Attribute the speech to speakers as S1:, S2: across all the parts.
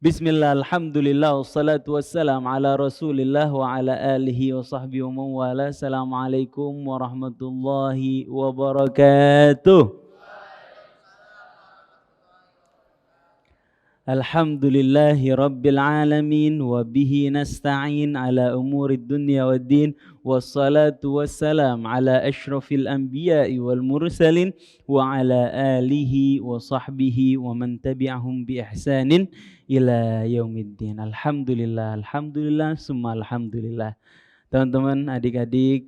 S1: Bismillah, alhamdulillah, wassalatu wassalam ala rasulillah wa ala alihi wa sahbihi wa mawala. Assalamualaikum warahmatullahi wabarakatuh. Alhamdulillahi rabbil alamin wa bihi nasta'in ala umurid dunya waddin. Wassalatu wassalam ala ashrafil anbiya'i wal mursalin wa ala alihi wa sahbihi wa man tabi'ahum bi ihsanin ila yaumiddin. Alhamdulillah, alhamdulillah, summa alhamdulillah. Teman-teman, adik-adik,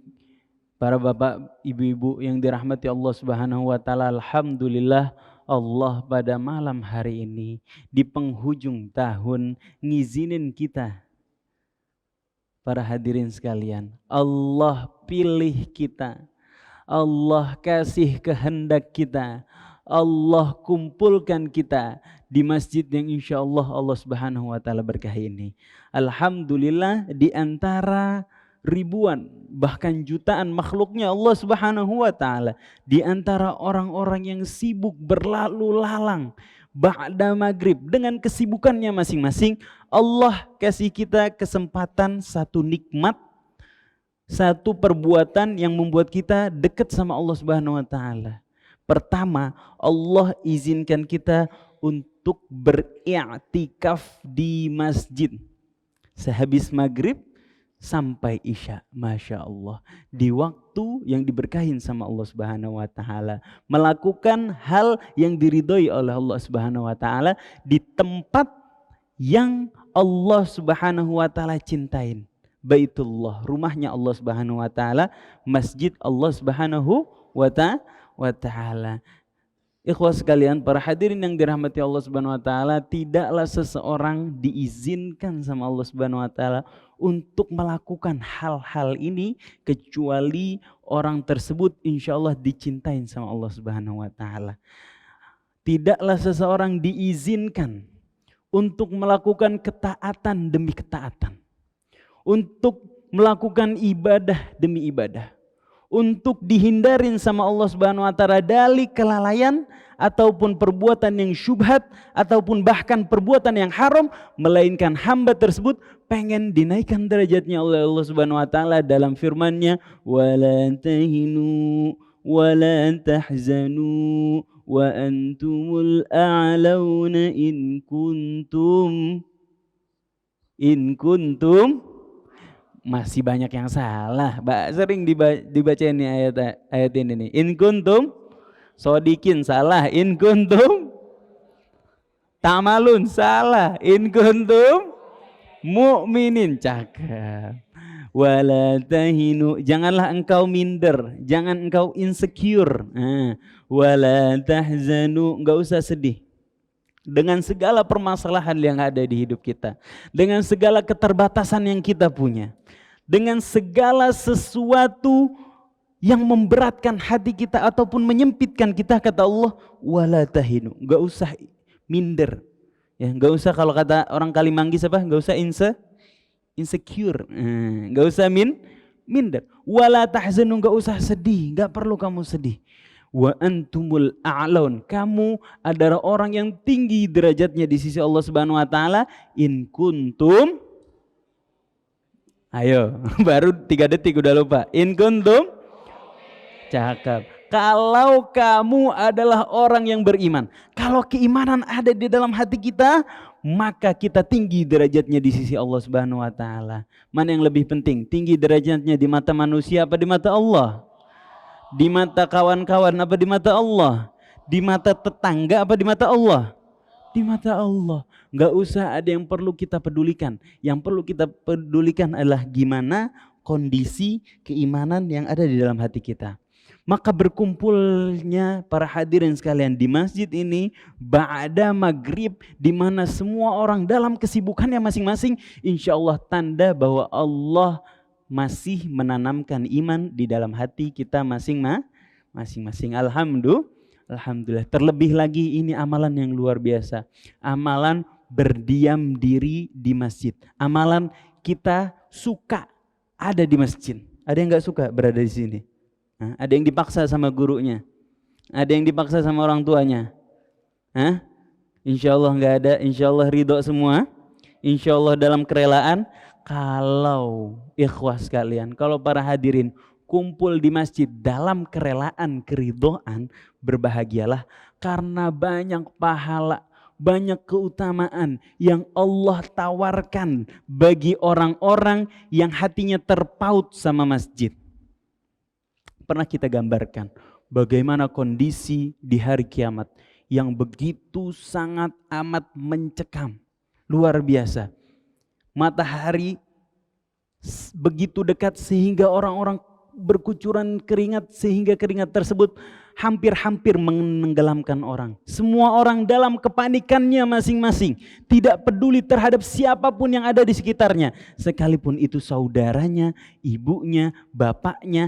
S1: para bapak, ibu-ibu yang dirahmati Allah Subhanahu wa taala, alhamdulillah Allah pada malam hari ini di penghujung tahun ngizinin kita, para hadirin sekalian, Allah pilih kita, Allah kasih kehendak kita, Allah kumpulkan kita di masjid yang insya Allah Allah Subhanahu wa taala berkahi ini. Alhamdulillah, di antara ribuan bahkan jutaan makhluknya Allah Subhanahu wa taala, di antara orang-orang yang sibuk berlalu lalang ba'da maghrib dengan kesibukannya masing-masing, Allah kasih kita kesempatan, satu nikmat, satu perbuatan yang membuat kita dekat sama Allah Subhanahu wa taala. Pertama, Allah izinkan kita untuk beriktikaf di masjid sehabis maghrib sampai isya, Masya Allah, di waktu yang diberkahin sama Allah Subhanahu wa taala, melakukan hal yang diridhoi oleh Allah Subhanahu wa taala di tempat yang Allah Subhanahu wa taala cintain. Baitullah, rumahnya Allah Subhanahu wa taala, masjid Allah Subhanahu wa taala. Ikhwah sekalian, para hadirin yang dirahmati Allah Subhanahu wa taala, tidaklah seseorang diizinkan sama Allah Subhanahu wa taala untuk melakukan hal-hal ini kecuali orang tersebut insyaallah dicintain sama Allah Subhanahu wa taala. Tidaklah seseorang diizinkan untuk melakukan ketaatan demi ketaatan, untuk melakukan ibadah demi ibadah, untuk dihindarin sama Allah Subhanahu wa taala dari kelalaian ataupun perbuatan yang syubhat ataupun bahkan perbuatan yang haram, melainkan hamba tersebut pengen dinaikkan derajatnya oleh Allah Subhanahu wa taala dalam firman-Nya, wala tahinu wala tahzanu wa antumul a'launa in kuntum. Masih banyak yang salah, sering dibaca ini ayat ini nih. In kuntum sodikin salah, in kuntum tamalun salah, in kuntum mu'minin cakep. Wala tahinu, janganlah engkau minder, jangan engkau insecure. Wala tahzanu, enggak usah sedih dengan segala permasalahan yang ada di hidup kita, dengan segala keterbatasan yang kita punya, dengan segala sesuatu yang memberatkan hati kita ataupun menyempitkan kita, kata Allah, wala tahinu, enggak usah minder. Ya, enggak usah, kalau kata orang Kalimanggis apa? Enggak usah insecure. Enggak usah minder. Wala tahzanu, enggak usah sedih, enggak perlu kamu sedih. Wa antumul a'laun, kamu adalah orang yang tinggi derajatnya di sisi Allah Subhanahu wa taala, in kuntum. Ayo, baru 3 detik udah lupa. In kuntum, cakep. Kalau kamu adalah orang yang beriman, kalau keimanan ada di dalam hati kita, maka kita tinggi derajatnya di sisi Allah Subhanahu wa taala. Mana yang lebih penting? Tinggi derajatnya di mata manusia apa di mata Allah? Di mata kawan-kawan apa di mata Allah? Di mata tetangga apa di mata Allah? Di mata Allah. Enggak usah ada yang perlu kita pedulikan. Yang perlu kita pedulikan adalah gimana kondisi keimanan yang ada di dalam hati kita. Maka berkumpulnya para hadirin sekalian di masjid ini ba'da maghrib, di mana semua orang dalam kesibukannya masing-masing, insya Allah tanda bahwa Allah masih menanamkan iman di dalam hati kita masing-masing. Alhamdulillah. Terlebih lagi ini amalan yang luar biasa. Amalan berdiam diri di masjid. Amalan kita suka ada di masjid. Ada yang gak suka berada di sini? Ada yang dipaksa sama gurunya? Ada yang dipaksa sama orang tuanya? Insya Allah nggak ada, insya Allah ridho semua, insya Allah dalam kerelaan. Kalau ikhwah sekalian, kalau para hadirin kumpul di masjid dalam kerelaan, keridhaan, berbahagialah karena banyak pahala, banyak keutamaan yang Allah tawarkan bagi orang-orang yang hatinya terpaut sama masjid. Pernah kita gambarkan bagaimana kondisi di hari kiamat yang begitu sangat amat mencekam, luar biasa. Matahari begitu dekat sehingga orang-orang berkucuran keringat, sehingga keringat tersebut hampir-hampir menenggelamkan orang. Semua orang dalam kepanikannya masing-masing, tidak peduli terhadap siapapun yang ada di sekitarnya, sekalipun itu saudaranya, ibunya, bapaknya,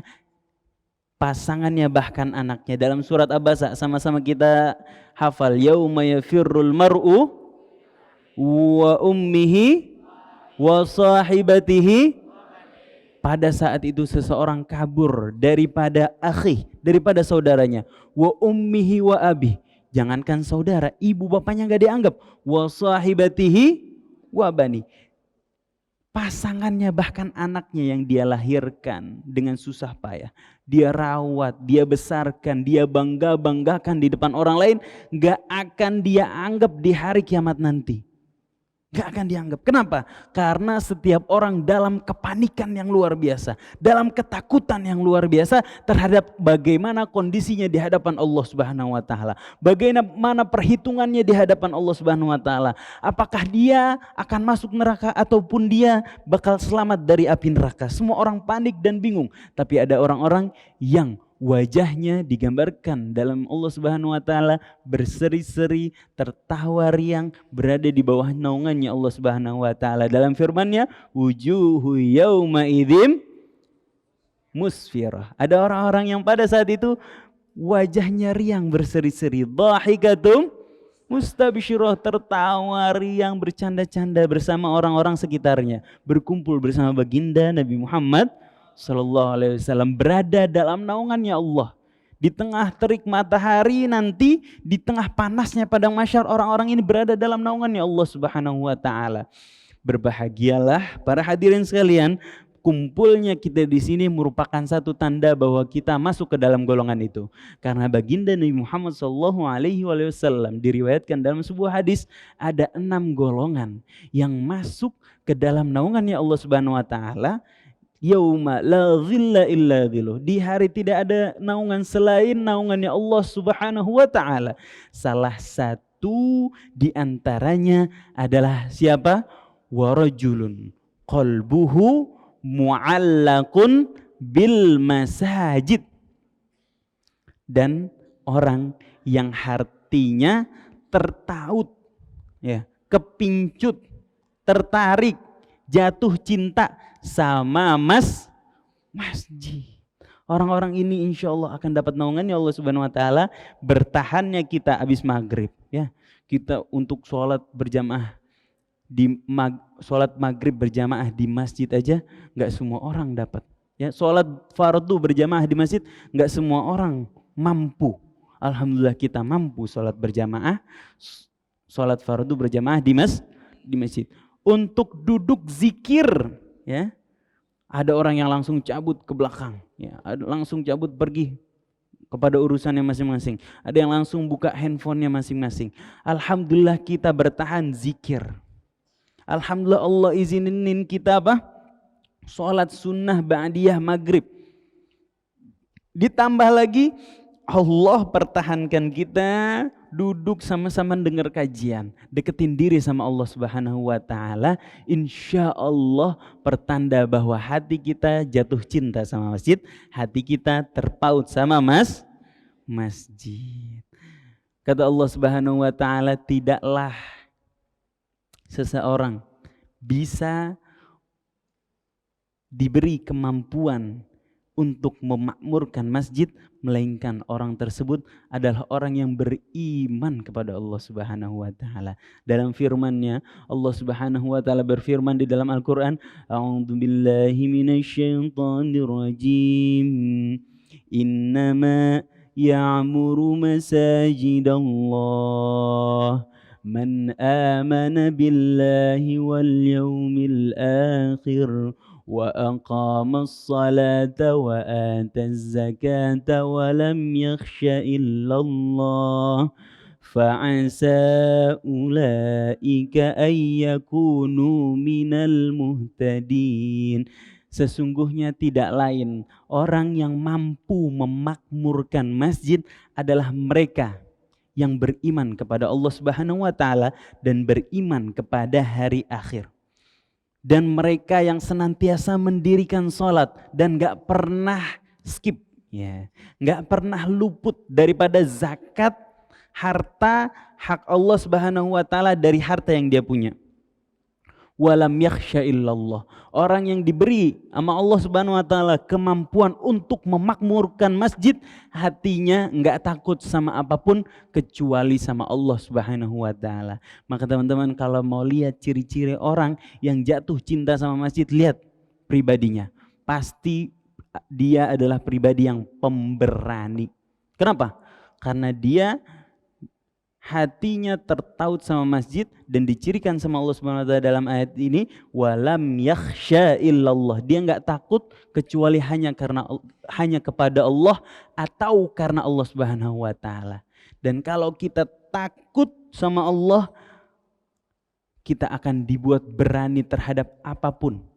S1: pasangannya, bahkan anaknya. Dalam surat Abasa sama-sama kita hafal, yauma yafirrul mar'u wa ummihi wa sahibatihi. Pada saat itu seseorang kabur daripada akhi, daripada saudaranya, wa ummihi wa abi, jangankan saudara, ibu bapaknya nggak dianggap, wa sahibatihi wa bani, pasangannya bahkan anaknya yang dia lahirkan dengan susah payah, dia rawat, dia besarkan, dia banggakan di depan orang lain, nggak akan dia anggap di hari kiamat nanti. Gak akan dianggap. Kenapa? Karena setiap orang dalam kepanikan yang luar biasa, dalam ketakutan yang luar biasa terhadap bagaimana kondisinya di hadapan Allah Subhanahu wa taala. Bagaimana perhitungannya di hadapan Allah Subhanahu wa taala. Apakah dia akan masuk neraka ataupun dia bakal selamat dari api neraka. Semua orang panik dan bingung, tapi ada orang-orang yang wajahnya digambarkan dalam Allah Subhanahu wa taala berseri-seri, tertawa riang, berada di bawah naungannya Allah Subhanahu wa taala. Dalam firman-Nya, wujuhu yauma idzin musfirah. Ada orang-orang yang pada saat itu wajahnya riang berseri-seri, dhahikatum mustabsyirah, tertawa riang, bercanda-canda bersama orang-orang sekitarnya, berkumpul bersama baginda Nabi Muhammad Sallallahu Alaihi Wasallam, berada dalam naungannya Allah. Di tengah terik matahari nanti, di tengah panasnya padang mahsyar, orang-orang ini berada dalam naungannya Allah Subhanahu wa taala. Berbahagialah para hadirin sekalian, kumpulnya kita di sini merupakan satu tanda bahwa kita masuk ke dalam golongan itu. Karena baginda Nabi Muhammad Sallallahu Alaihi Wasallam diriwayatkan dalam sebuah hadis, ada 6 golongan yang masuk ke dalam naungannya Allah Subhanahu wa taala. Yauma la dhilla illa dhilluh, di hari tidak ada naungan selain naungannya Allah Subhanahu wa taala. Salah satu di antaranya adalah siapa? Wa rajulun qalbuhu mu'allaqun bil masajid, dan orang yang hatinya tertaut, ya, kepincut, tertarik, jatuh cinta sama masjid. Orang-orang ini insya Allah akan dapat naungannya Allah Subhanahu wa taala. Bertahannya kita habis maghrib, ya, kita untuk sholat berjamaah di sholat maghrib berjamaah di masjid aja nggak semua orang dapat, ya. Sholat fardu berjamaah di masjid nggak semua orang mampu. Alhamdulillah kita mampu sholat berjamaah, sholat fardu berjamaah di masjid. Untuk duduk zikir, ya, ada orang yang langsung cabut ke belakang, ya, langsung cabut pergi kepada urusannya masing-masing. Ada yang langsung buka handphonenya masing-masing. Alhamdulillah kita bertahan zikir. Alhamdulillah Allah izinin kita apa? Sholat sunnah ba'diyah maghrib. Ditambah lagi Allah pertahankan kita duduk sama-sama dengar kajian, deketin diri sama Allah Subhanahu wa taala. Insya Allah pertanda bahwa hati kita jatuh cinta sama masjid, hati kita terpaut sama masjid. Kata Allah Subhanahu wa taala, tidaklah seseorang bisa diberi kemampuan untuk memakmurkan masjid, melainkan orang tersebut adalah orang yang beriman kepada Allah Subhanahu wa taala. Dalam firman-Nya, Allah Subhanahu wa taala berfirman di dalam Al-Qur'an, a'udzubillahi minasyaitonir rajim. Innama ya'muru masajidallah Man amana billahi wal yawmil akhir wa aqamas salata wa ataz zakata wa lam yakhsha illallah fa'asa ulaika ayyakunu minal muhtadin. Sesungguhnya tidak lain orang yang mampu memakmurkan masjid adalah mereka yang beriman kepada Allah Subhanahu wa taala dan beriman kepada hari akhir. Dan mereka yang senantiasa mendirikan sholat dan gak pernah skip, ya, gak pernah luput daripada zakat harta hak Allah Subhanahu wa taala dari harta yang dia punya. Walam yakhsha illallah. Orang yang diberi sama Allah Subhanahu wa taala kemampuan untuk memakmurkan masjid, hatinya enggak takut sama apapun kecuali sama Allah Subhanahu wa taala. Maka teman-teman kalau mau lihat ciri-ciri orang yang jatuh cinta sama masjid, lihat pribadinya. Pasti dia adalah pribadi yang pemberani. Kenapa? Karena dia hatinya tertaut sama masjid dan dicirikan sama Allah Subhanahu wa taala dalam ayat ini walam yakhsha illallah. Dia enggak takut kecuali hanya kepada Allah atau karena Allah Subhanahu wa taala. Dan kalau kita takut sama Allah, kita akan dibuat berani terhadap apapun.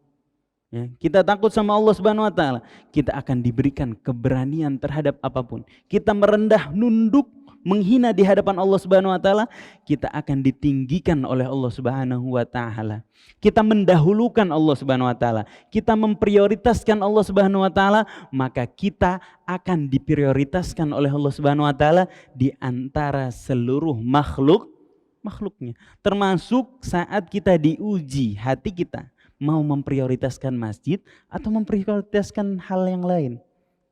S1: Ya, kita takut sama Allah Subhanahu wa taala, kita akan diberikan keberanian terhadap apapun. Kita merendah, nunduk, menghina di hadapan Allah Subhanahu wa taala, kita akan ditinggikan oleh Allah Subhanahu wa taala. Kita mendahulukan Allah Subhanahu wa taala, kita memprioritaskan Allah Subhanahu wa taala, maka kita akan diprioritaskan oleh Allah Subhanahu wa taala di antara seluruh makhluknya. Termasuk saat kita diuji hati kita, mau memprioritaskan masjid atau memprioritaskan hal yang lain.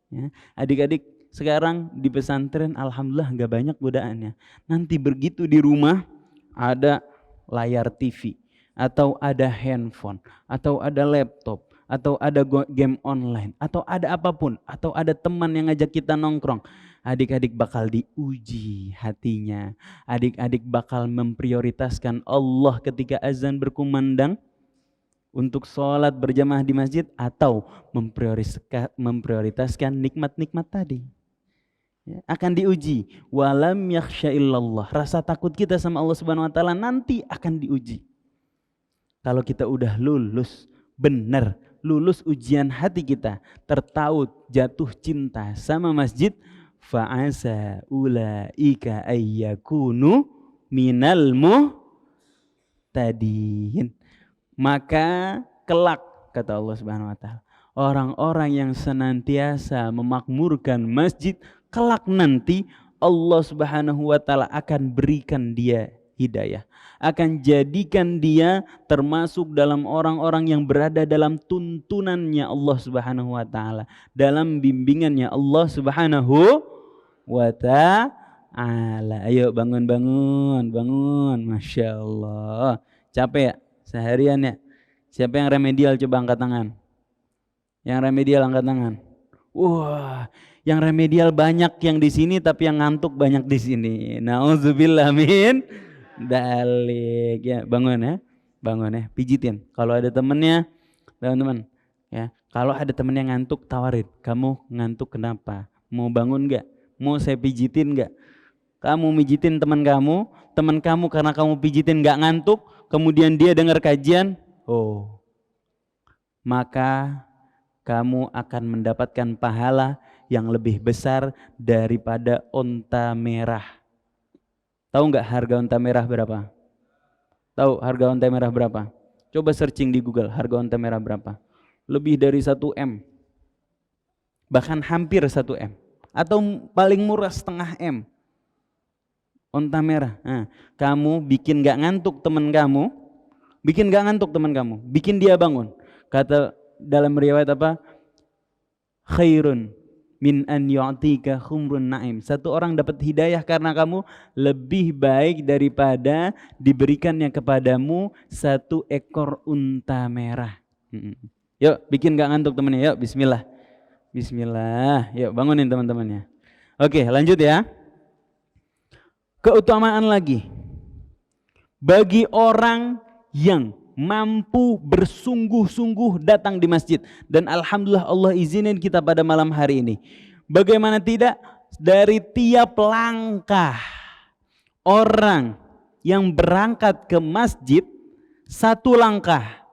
S1: Ya, adik-adik sekarang di pesantren alhamdulillah nggak banyak godaannya. Nanti begitu di rumah ada layar TV atau ada handphone atau ada laptop atau ada game online atau ada apapun atau ada teman yang ngajak kita nongkrong. Adik-adik bakal diuji hatinya. Adik-adik bakal memprioritaskan Allah ketika azan berkumandang untuk sholat berjamaah di masjid atau memprioritaskan nikmat-nikmat tadi. Ya, akan diuji. Walam yakhsha illallah. Rasa takut kita sama Allah Subhanahu wa taala nanti akan diuji. Kalau kita udah lulus, benar, lulus ujian hati kita, tertaut, jatuh cinta sama masjid, fa'asa ulaika ayyakunu minal muhtadin. Maka kelak, kata Allah Subhanahu wa taala, orang-orang yang senantiasa memakmurkan masjid, kelak nanti Allah Subhanahu wa taala akan berikan dia hidayah, akan jadikan dia termasuk dalam orang-orang yang berada dalam tuntunannya Allah Subhanahu wa taala, dalam bimbingannya Allah Subhanahu wa ta'ala. Ayo bangun, Masya Allah. Capek ya seharian ya? Siapa yang remedial coba angkat tangan? Yang remedial angkat tangan. Wah, yang remedial banyak yang di sini tapi yang ngantuk banyak di sini. Nauzubillah min dalik. Ya, bangun ya, pijitin. Kalau ada temennya, teman-teman, ya, kalau ada temen yang ngantuk tawarin, kamu ngantuk kenapa? Mau bangun nggak? Mau saya pijitin nggak? Kamu mijitin teman kamu karena kamu pijitin nggak ngantuk, kemudian dia dengar kajian, maka kamu akan mendapatkan pahala yang lebih besar daripada onta merah. Tahu nggak harga onta merah berapa? Tahu harga onta merah berapa? Coba searching di Google, harga onta merah berapa? Lebih dari 1 M. Bahkan hampir 1 M. Atau paling murah 0,5 M. Onta merah. Nah, kamu bikin gak ngantuk teman kamu, bikin dia bangun. Kata dalam riwayat apa? Khairun min an yu'tika khumrun na'im. Satu orang dapat hidayah karena kamu lebih baik daripada diberikannya kepadamu 1 ekor unta merah. Yuk, bikin gak ngantuk temannya. Yuk, bismillah. Bismillah. Yuk, bangunin teman-temannya. Oke, lanjut ya. Keutamaan lagi. bagi orang yang mampu bersungguh-sungguh datang di masjid. Dan alhamdulillah Allah izinin kita pada malam hari ini. Bagaimana tidak, dari tiap langkah orang yang berangkat ke masjid, satu langkah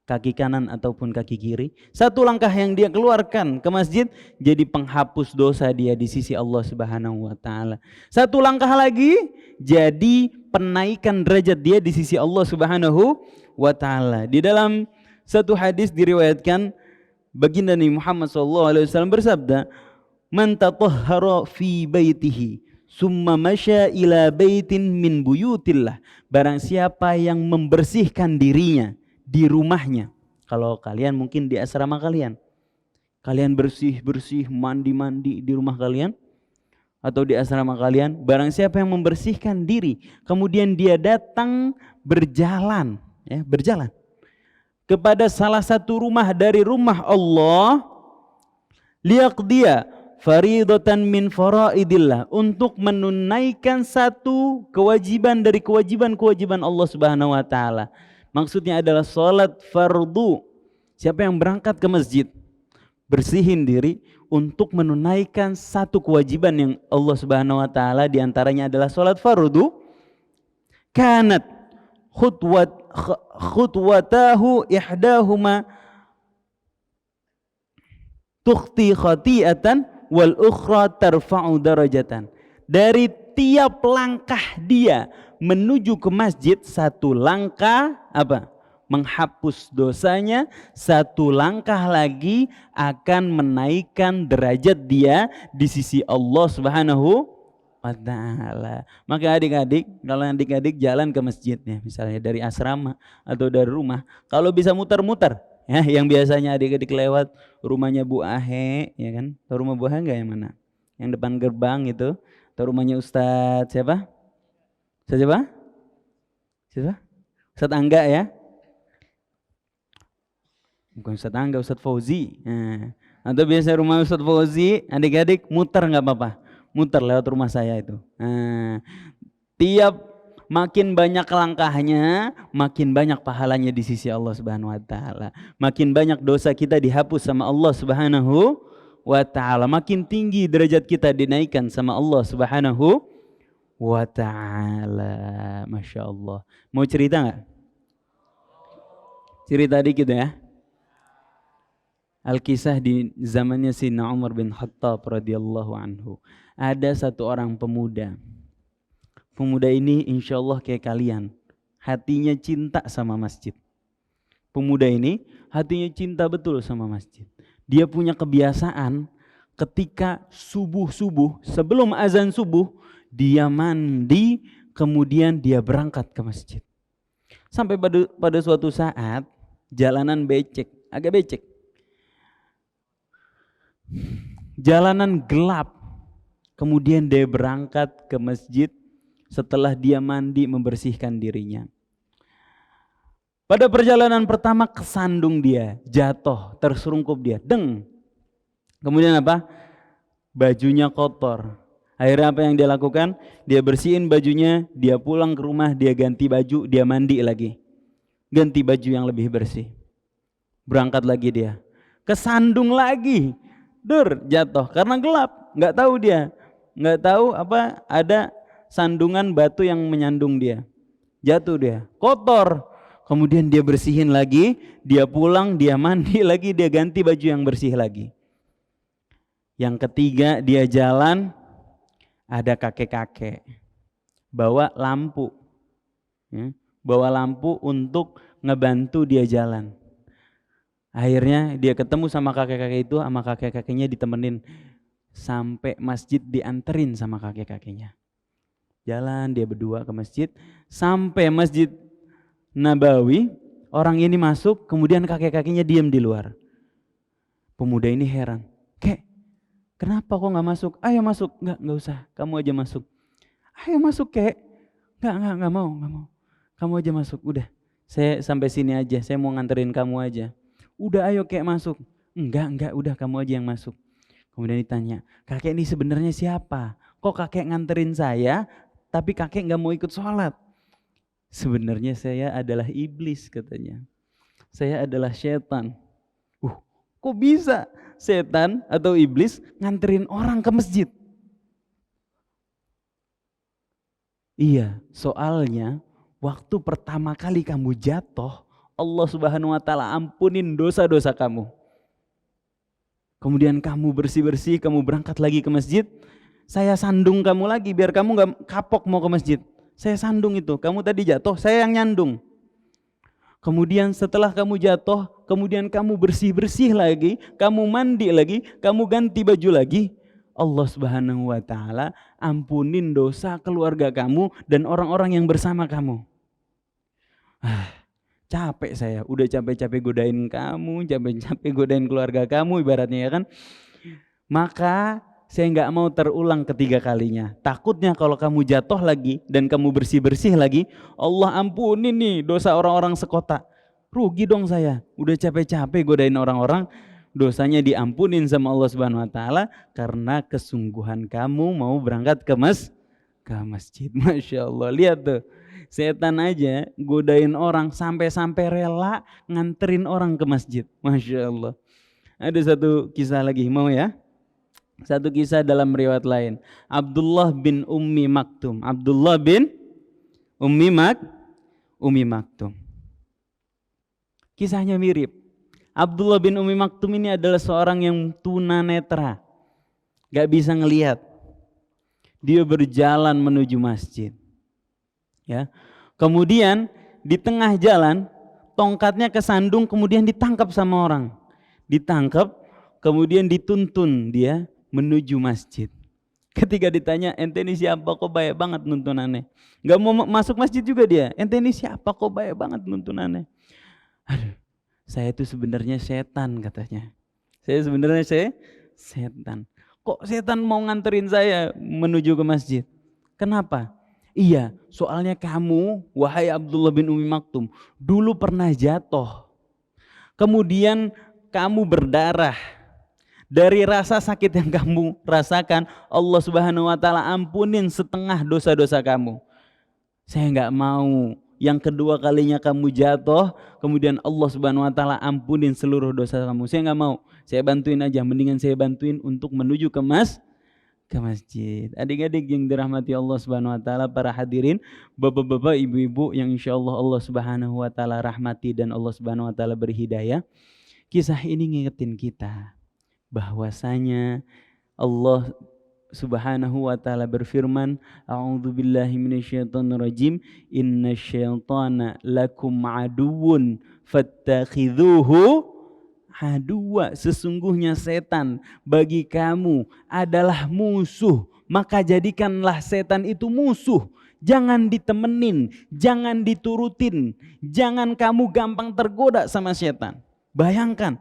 S1: kaki kanan ataupun kaki kiri, satu langkah yang dia keluarkan ke masjid jadi penghapus dosa dia di sisi Allah Subhanahu wa taala. Satu langkah lagi jadi penaikan derajat dia di sisi Allah Subhanahu wa taala. Di dalam satu hadis diriwayatkan baginda Nabi Muhammad SAW bersabda, "Man tatahhara fi baitihi summa masya ila baitin min buyutillah." Barang siapa yang membersihkan dirinya di rumahnya. Kalau kalian mungkin di asrama kalian. Kalian bersih-bersih, mandi-mandi di rumah kalian atau di asrama kalian, barang siapa yang membersihkan diri, kemudian dia datang berjalan, berjalan kepada salah satu rumah dari rumah Allah, liyaqdiya faridatan min faraidillah, untuk menunaikan satu kewajiban dari kewajiban-kewajiban Allah Subhanahu wa taala. Maksudnya adalah sholat fardu. Siapa yang berangkat ke masjid, bersihin diri untuk menunaikan satu kewajiban yang Allah Subhanahu wa taala, diantaranya adalah sholat fardu, kanat khutwatahu ihdahuma tukhti khati'atan wal ukhra tarfa'u darajatan. Dari tiap langkah dia menuju ke masjid, satu langkah apa? Menghapus dosanya, satu langkah lagi akan menaikkan derajat dia di sisi Allah Subhanahu wa taala. Maka adik-adik, kalau adik-adik jalan ke masjidnya, misalnya dari asrama atau dari rumah, kalau bisa muter-muter, ya, yang biasanya adik-adik lewat rumahnya Bu Ahe, ya kan? Tahu rumah Bu Ahe enggak, yang mana? Yang depan gerbang itu, atau rumahnya Ustadz siapa? Siapa? Siapa? Ustadz Angga ya? Bukan Ustadz Angga, Ustadz Fauzi. Nah, atau biasa rumah Ustadz Fauzi, adik-adik muter nggak apa-apa, muter lewat rumah saya itu. Nah, tiap makin banyak langkahnya, makin banyak pahalanya di sisi Allah Subhanahu wa taala. Makin banyak dosa kita dihapus sama Allah Subhanahu wa taala, makin tinggi derajat kita dinaikkan sama Allah Subhanahu wa ta'ala. Masya Allah. Mau cerita nggak? Cerita dikit ya. Al-kisah di zamannya Sayyidina Umar bin Khattab radhiyallahu anhu. Ada satu orang pemuda. Pemuda ini insya Allah kayak kalian, hatinya cinta sama masjid. Pemuda ini hatinya cinta betul sama masjid. Dia punya kebiasaan ketika subuh-subuh, sebelum azan subuh, dia mandi, kemudian dia berangkat ke masjid. Sampai pada suatu saat jalanan becek, agak becek. Jalanan gelap. Kemudian dia berangkat ke masjid setelah dia mandi membersihkan dirinya. Pada perjalanan pertama kesandung dia, jatuh, terserungkup dia, deng. Kemudian apa? Bajunya kotor. Akhirnya apa yang dia lakukan? Dia bersihin bajunya, dia pulang ke rumah, dia ganti baju, dia mandi lagi. Ganti baju yang lebih bersih. Berangkat lagi dia. Kesandung lagi. Jatuh karena gelap, nggak tahu dia. Nggak tahu apa ada sandungan batu yang menyandung dia. Jatuh dia, kotor. Kemudian dia bersihin lagi, dia pulang, dia mandi lagi, dia ganti baju yang bersih lagi. Yang ketiga dia jalan, ada kakek-kakek bawa lampu, bawa lampu untuk ngebantu dia jalan. Akhirnya dia ketemu sama kakek-kakek itu, sama kakek-kakeknya ditemenin sampai masjid, dianterin sama kakek-kakeknya. Jalan dia berdua ke masjid, sampai Masjid Nabawi, orang ini masuk, kemudian kakek-kakeknya diam di luar. Pemuda ini heran, "Kek, kenapa kok nggak masuk? Ayo masuk." Nggak usah, kamu aja masuk." "Ayo masuk, Kek." Nggak mau. Kamu aja masuk, udah. Saya sampai sini aja, saya mau nganterin kamu aja. "Udah ayo Kek masuk." Enggak, udah kamu aja yang masuk." Kemudian ditanya, "Kakek ini sebenarnya siapa? Kok kakek nganterin saya, tapi kakek nggak mau ikut sholat?" Sebenarnya saya adalah iblis katanya. Saya adalah setan. Kok bisa setan atau iblis nganterin orang ke masjid? Iya, soalnya waktu pertama kali kamu jatuh, Allah Subhanahu wa taala ampunin dosa-dosa kamu. Kemudian kamu bersih-bersih, kamu berangkat lagi ke masjid, saya sandung kamu lagi biar kamu gak kapok mau ke masjid. Saya sandung itu, kamu tadi jatuh, saya yang nyandung. Kemudian setelah kamu jatuh, kemudian kamu bersih-bersih lagi, kamu mandi lagi, kamu ganti baju lagi, Allah Subhanahu wa taala ampunin dosa keluarga kamu dan orang-orang yang bersama kamu. Capek saya, udah capek-capek godain kamu, capek-capek godain keluarga kamu ibaratnya ya kan. Maka saya nggak mau terulang ketiga kalinya. Takutnya kalau kamu jatuh lagi dan kamu bersih-bersih lagi, Allah ampunin nih dosa orang-orang sekota. Rugi dong saya, udah capek-capek godain orang-orang, dosanya diampunin sama Allah Subhanahu wa taala karena kesungguhan kamu mau berangkat ke masjid. Masya Allah, lihat tuh. Setan aja godain orang sampai-sampai rela nganterin orang ke masjid. Masya Allah. Ada satu kisah lagi, mau ya? Satu kisah dalam riwayat lain. Abdullah bin Ummi Maktum. Abdullah bin Ummi Maktum. Kisahnya mirip. Abdullah bin Ummi Maktum ini adalah seorang yang tunanetra. Gak bisa ngelihat. Dia berjalan menuju masjid. Ya. Kemudian di tengah jalan tongkatnya kesandung, kemudian ditangkap sama orang. Ditangkap, kemudian dituntun dia menuju masjid. Ketika ditanya, ente ini siapa kok baik banget nuntunannya? Gak mau masuk masjid juga dia. Ente ini siapa kok baik banget nuntunannya? Aduh, saya itu sebenarnya setan katanya. Saya sebenarnya setan. Kok setan mau nganterin saya menuju ke masjid? Kenapa? Iya, soalnya kamu, wahai Abdullah bin Ummi Maktum, dulu pernah jatuh. Kemudian kamu berdarah. Dari rasa sakit yang kamu rasakan, Allah Subhanahu wa taala ampunin setengah dosa-dosa kamu. Saya nggak mau yang kedua kalinya kamu jatuh, kemudian Allah Subhanahu wa taala ampunin seluruh dosa kamu. Saya nggak mau. Saya bantuin aja, mendingan saya bantuin untuk menuju ke masjid. Adik-adik yang dirahmati Allah Subhanahu wa taala, para hadirin, bapak-bapak, ibu-ibu yang insyaallah Allah Subhanahu wa taala rahmati dan Allah Subhanahu wa taala beri hidayah. Kisah ini ngingetin kita bahwasanya Allah Subhanahu wa taala berfirman, a'udzubillahi minasyaitonirrajim, innasyaitana lakum aduwwun fattakhidhuhu aduwa. Sesungguhnya setan bagi kamu adalah musuh, maka jadikanlah setan itu musuh. Jangan ditemenin, jangan diturutin, jangan kamu gampang tergoda sama setan. Bayangkan,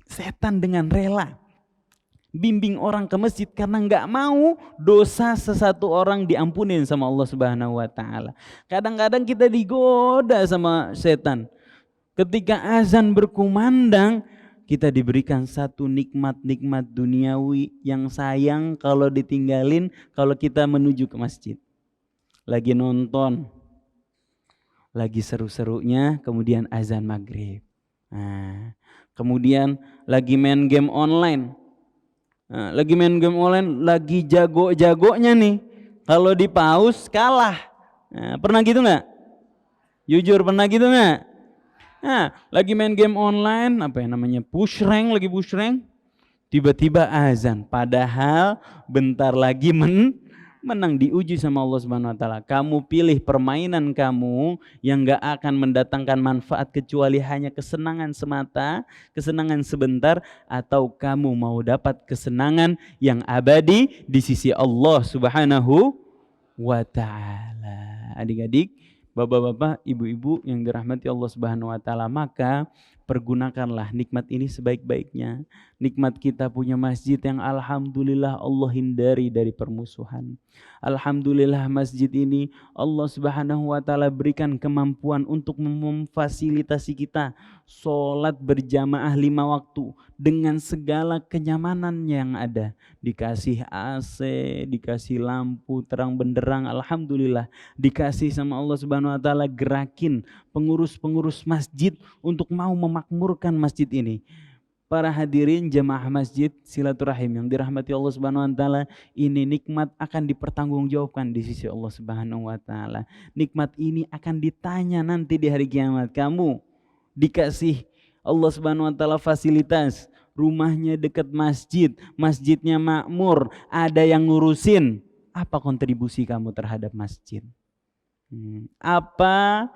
S1: setan dengan rela bimbing orang ke masjid karena nggak mau dosa sesatu orang diampunin sama Allah Subhanahu wa taala. Kadang-kadang kita digoda sama setan. Ketika azan berkumandang, kita diberikan satu nikmat-nikmat duniawi yang sayang kalau ditinggalin kalau kita menuju ke masjid. Lagi nonton, lagi seru-serunya, kemudian azan maghrib. Nah, kemudian lagi main game online. Nah, lagi jago-jagonya nih. Kalau di pause kalah. Nah, pernah gitu nggak? Jujur pernah gitu nggak? Nah, lagi main game online, apa yang namanya push rank, tiba-tiba azan. Padahal bentar lagi menang, diuji sama Allah Subhanahu wa taala. Kamu pilih permainan kamu yang gak akan mendatangkan manfaat kecuali hanya kesenangan semata, kesenangan sebentar, atau kamu mau dapat kesenangan yang abadi di sisi Allah Subhanahu wa taala. Adik-adik, bapak-bapak, ibu-ibu yang dirahmati Allah Subhanahu wa taala, maka pergunakanlah nikmat ini sebaik-baiknya. Nikmat kita punya masjid yang alhamdulillah Allah hindari dari permusuhan. Alhamdulillah masjid ini Allah Subhanahu wa taala berikan kemampuan untuk memfasilitasi kita sholat berjamaah 5 waktu dengan segala kenyamanan yang ada. Dikasih AC, dikasih lampu terang benderang, alhamdulillah. Dikasih sama Allah Subhanahu wa taala gerakin pengurus-pengurus masjid untuk mau memakmurkan masjid ini. Para hadirin jamaah masjid silaturahim yang dirahmati Allah Subhanahu wa taala, ini nikmat akan dipertanggungjawabkan di sisi Allah Subhanahu wa taala. Nikmat ini akan ditanya nanti di hari kiamat. Kamu dikasih Allah Subhanahu wa taala fasilitas, rumahnya dekat masjid, masjidnya makmur, ada yang ngurusin. Apa kontribusi kamu terhadap masjid? Apa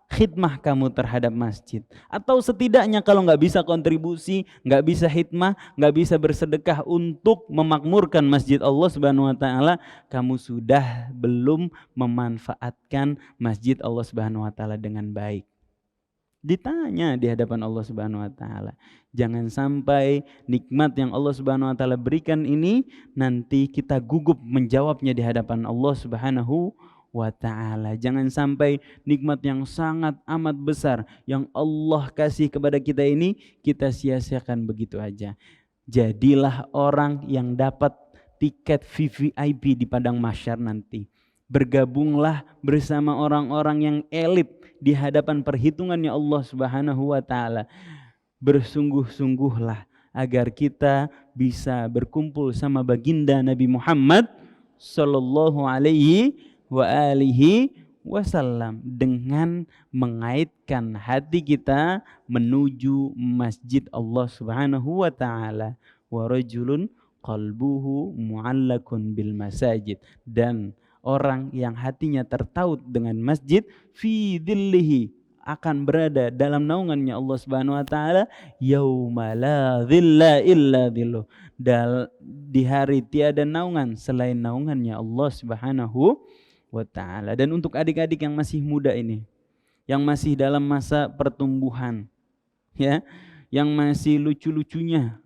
S1: khidmah kamu terhadap masjid? Atau setidaknya kalau nggak bisa kontribusi, nggak bisa khidmah, nggak bisa bersedekah untuk memakmurkan masjid Allah Subhanahu wa taala, kamu sudah belum memanfaatkan masjid Allah Subhanahu wa taala dengan baik. Ditanya di hadapan Allah Subhanahu wa taala. Jangan sampai nikmat yang Allah Subhanahu wa taala berikan ini nanti kita gugup menjawabnya di hadapan Allah Subhanahu wa ta'ala. Jangan sampai nikmat yang sangat amat besar yang Allah kasih kepada kita ini kita sia-siakan begitu aja. Jadilah orang yang dapat tiket VVIP di padang mahsyar nanti. Bergabunglah bersama orang-orang yang elit di hadapan perhitungannya Allah Subhanahu wa ta'ala. Bersungguh-sungguhlah agar kita bisa berkumpul sama baginda Nabi Muhammad sallallahu alaihi wa alihi wasallam dengan mengaitkan hati kita menuju masjid Allah Subhanahu wa taala. Wa rajulun qalbuhu mu'allakun bil masajid, dan orang yang hatinya tertaut dengan masjid fi dhillihi akan berada dalam naungannya Allah Subhanahu wa taala yauma la dhilla illa dhilluh, di hari tiada naungan selain naungannya Allah Subhanahu wa ta'ala. Dan untuk adik-adik yang masih muda ini, yang masih dalam masa pertumbuhan, ya, yang masih lucu-lucunya,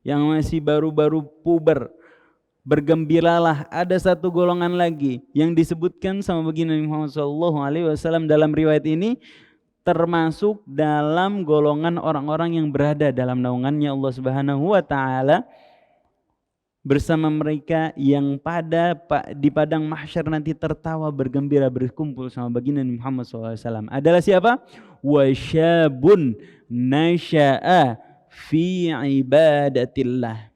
S1: yang masih baru-baru puber, bergembiralah, ada satu golongan lagi yang disebutkan sama baginda Muhammad SAW dalam riwayat ini, termasuk dalam golongan orang-orang yang berada dalam naungannya Allah Subhanahu wa ta'ala, bersama mereka yang di padang mahsyar nanti tertawa bergembira berkumpul sama baginda Muhammad SAW adalah siapa? Wasyabun nasya'a fi ibadatillah.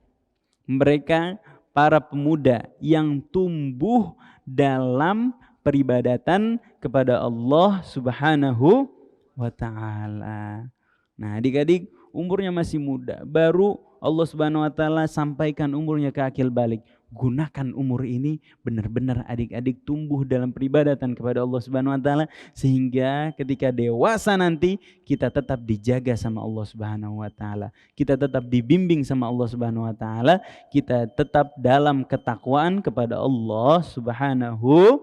S1: Mereka para pemuda yang tumbuh dalam peribadatan kepada Allah Subhanahu wa ta'ala. Nah, adik-adik umurnya masih muda, baru Allah Subhanahu wa taala sampaikan umurnya ke akil balik. Gunakan umur ini benar-benar adik-adik tumbuh dalam peribadatan kepada Allah Subhanahu wa taala sehingga ketika dewasa nanti kita tetap dijaga sama Allah Subhanahu wa taala. Kita tetap dibimbing sama Allah Subhanahu wa taala, kita tetap dalam ketakwaan kepada Allah Subhanahu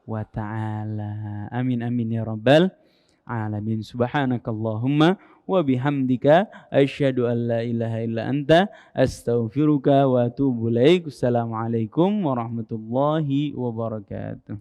S1: wa taala. Amin amin ya rabbal alamin. Subhanakallahumma wa bihamdika asyhadu an la ilaha illa anta astaghfiruka wa atubu ilaik. Assalamualaikum warahmatullahi wabarakatuh.